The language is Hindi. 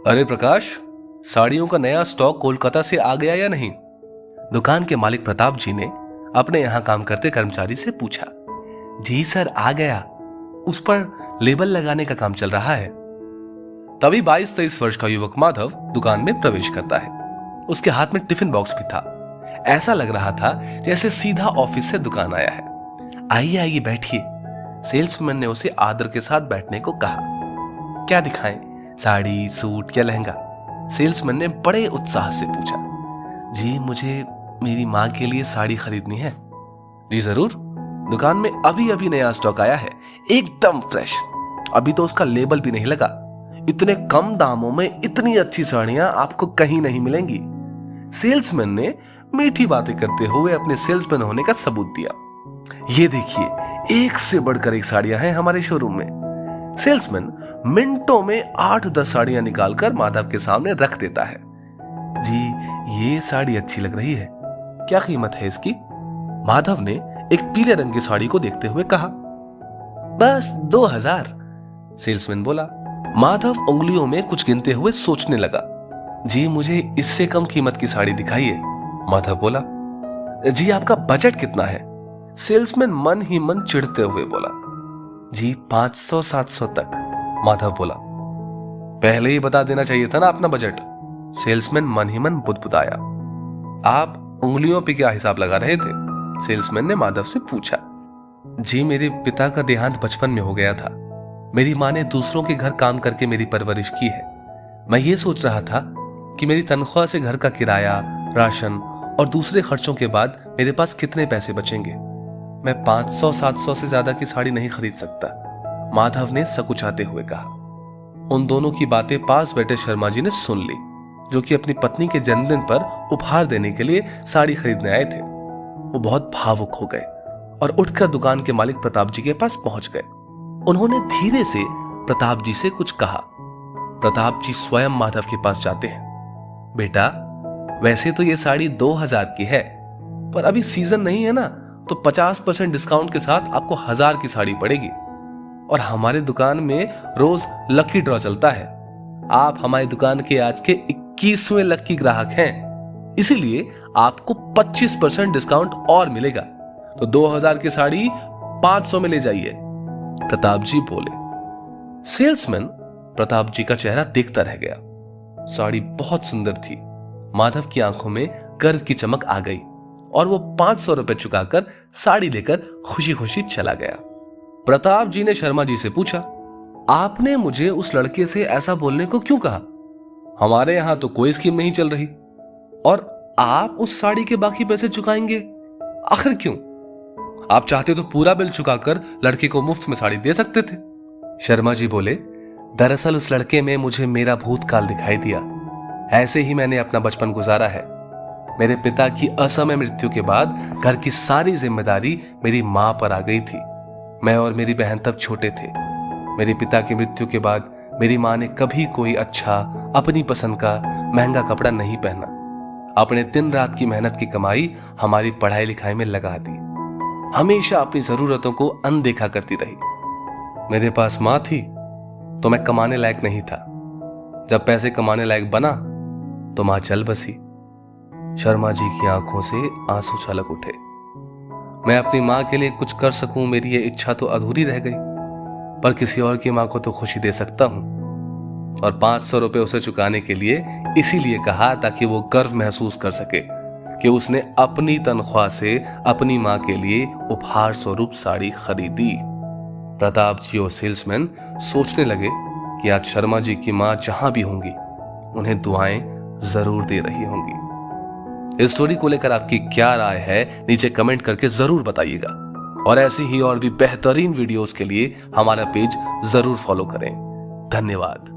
अरे प्रकाश, साड़ियों का नया स्टॉक कोलकाता से आ गया या नहीं? दुकान के मालिक प्रताप जी ने अपने यहां काम करते कर्मचारी से पूछा। जी सर, आ गया। उस पर लेबल लगाने का काम चल रहा है। तभी 22-23 वर्ष का युवक माधव दुकान में प्रवेश करता है। उसके हाथ में टिफिन बॉक्स भी था। ऐसा लग रहा था जैसे सीधा ऑफिस से दुकान आया है। आइए आइए, बैठिए। सेल्समैन ने उसे आदर के साथ बैठने को कहा। क्या दिखाएं, साड़ी, सूट या लहंगा? सेल्समैन ने बड़े उत्साह से पूछा। जी, मुझे मेरी माँ के लिए साड़ी खरीदनी है। जी जरूर, दुकान में अभी अभी नया स्टॉक आया है, एकदम फ्रेश। अभी तो उसका लेबल भी नहीं लगा। इतने कम दामों में इतनी अच्छी साड़ियां आपको कहीं नहीं मिलेंगी। सेल्समैन ने मीठी बातें करते हुए अपने सेल्समैन होने का सबूत दिया। ये देखिए, एक से बढ़कर एक साड़ियां हैं हमारे शोरूम में। सेल्समैन मिनटों में 8-10 साड़ियां निकालकर माधव के सामने रख देता है। जी, ये साड़ी अच्छी लग रही है। क्या कीमत है इसकी? माधव ने एक पीले रंग की साड़ी को देखते हुए कहा। बस 2000, सेल्समैन बोला। माधव उंगलियों में कुछ गिनते हुए सोचने लगा। जी, मुझे इससे कम कीमत की साड़ी दिखाइए। माधव बोला। जी, आपका बजट कितना है? सेल्समैन मन ही मन चिढ़ते हुए बोला। जी, 500-700 तक। माधव बोला। पहले ही बता देना चाहिए था ना अपना बजट। सेल्समैन मन ही मन बुदबुदाया। आप उंगलियों पे क्या हिसाब लगा रहे थे? सेल्समैन ने माधव से पूछा। जी, मेरे पिता का देहांत बचपन में हो गया था। मेरी माँ ने दूसरों के घर काम करके मेरी परवरिश की है। मैं ये सोच रहा था कि मेरी तनख्वाह से घर का किराया, राशन और दूसरे खर्चों के बाद मेरे पास कितने पैसे बचेंगे। मैं 500-700 से ज्यादा की साड़ी नहीं खरीद सकता, माधव ने सकुचाते हुए कहा। उन दोनों की बातें पास बैठे शर्मा जी ने सुन ली, जो कि अपनी पत्नी के जन्मदिन पर उपहार देने के लिए साड़ी खरीदने आए थे। वो बहुत भावुक हो गए और उठकर दुकान के मालिक प्रताप जी के पास पहुंच गए। उन्होंने धीरे से प्रताप जी से कुछ कहा। प्रताप जी स्वयं माधव के पास जाते हैं। बेटा, वैसे तो ये साड़ी 2000 की है, पर अभी सीजन नहीं है ना, तो 50% डिस्काउंट के साथ आपको 1000 की साड़ी पड़ेगी। और हमारे दुकान में रोज लकी ड्रॉ चलता है। आप हमारी दुकान के आज के 21वें लकी ग्राहक हैं, इसीलिए आपको 25% डिस्काउंट और मिलेगा। तो 2000 की साड़ी 500 में ले जाइए, प्रताप जी बोले। सेल्समैन प्रताप जी का चेहरा देखता रह गया। साड़ी बहुत सुंदर थी। माधव की आंखों में गर्व की चमक आ गई और वो 500 रुपए चुकाकर साड़ी लेकर खुशी खुशी चला गया। प्रताप जी ने शर्मा जी से पूछा, आपने मुझे उस लड़के से ऐसा बोलने को क्यों कहा? हमारे यहां तो कोई स्कीम नहीं चल रही, और आप उस साड़ी के बाकी पैसे चुकाएंगे? आखिर क्यों? आप चाहते तो पूरा बिल चुकाकर लड़के को मुफ्त में साड़ी दे सकते थे। शर्मा जी बोले, दरअसल उस लड़के में मुझे मेरा भूतकाल दिखाई दिया। ऐसे ही मैंने अपना बचपन गुजारा है। मेरे पिता की असमय मृत्यु के बाद घर की सारी जिम्मेदारी मेरी मां पर आ गई थी। मैं और मेरी बहन तब छोटे थे। मेरे पिता की मृत्यु के बाद मेरी मां ने कभी कोई अच्छा, अपनी पसंद का महंगा कपड़ा नहीं पहना। अपने दिन रात की मेहनत की कमाई हमारी पढ़ाई लिखाई में लगा दी। हमेशा अपनी जरूरतों को अनदेखा करती रही। मेरे पास मां थी तो मैं कमाने लायक नहीं था। जब पैसे कमाने लायक बना तो मां चल बसी। शर्मा जी की आंखों से आंसू छलक उठे। मैं अपनी मां के लिए कुछ कर सकूं, मेरी ये इच्छा तो अधूरी रह गई, पर किसी और की मां को तो खुशी दे सकता हूं। और 500 रुपए उसे चुकाने के लिए इसीलिए कहा ताकि वो गर्व महसूस कर सके कि उसने अपनी तनख्वाह से अपनी मां के लिए उपहार स्वरूप साड़ी खरीदी। प्रताप जी और सेल्समैन सोचने लगे कि आज शर्मा जी की मां जहां भी होंगी, उन्हें दुआएं जरूर दे रही होंगी। इस स्टोरी को लेकर आपकी क्या राय है, नीचे कमेंट करके जरूर बताइएगा। और ऐसी ही और भी बेहतरीन वीडियोस के लिए हमारा पेज जरूर फॉलो करें। धन्यवाद।